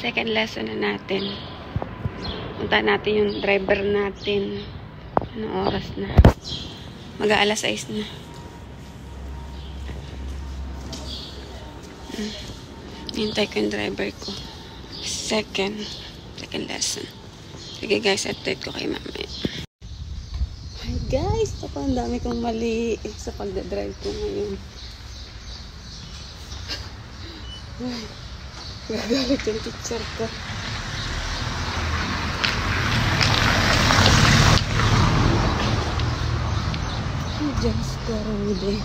Second lesson na natin. Punta natin yung driver natin. Anong oras na? Mag-aalas 6 na. Hintay ko yung driver ko. Second lesson. Sige guys, update ko kay mamaya. Hi guys, ako ang dami kong mali sa pagdadrive ko ngayon. Ay, gagalit yung teacher ko. Ay, Diyos ko, Rudy.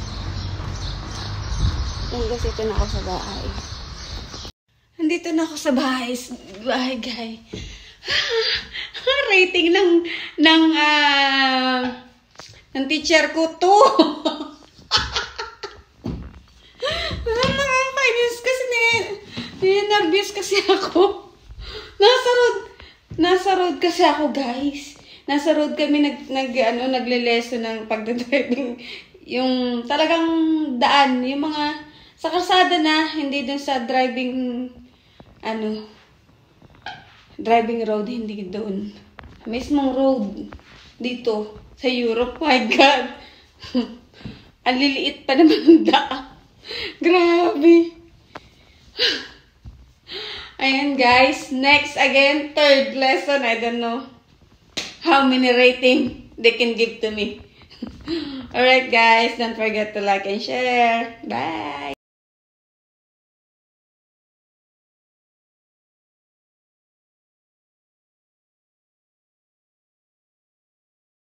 Ito na ako sa bahay. Nandito na ako sa bahay. Bahay, guys. Rating ng teacher ko to. Nakakainis kasi nervous kasi ako. Nasa road kasi ako, guys. Nasa road kami nagle-lesson ng pagdadriving. Yung talagang daan, yung mga sa kalsada na, hindi dun sa driving road, hindi doon. Mismong road dito sa Europe. My God. Ang liliit pa naman ang daan. Grabe. Ayan guys, next again, third lesson. I don't know how many rating they can give to me. Alright guys, don't forget to like and share. Bye.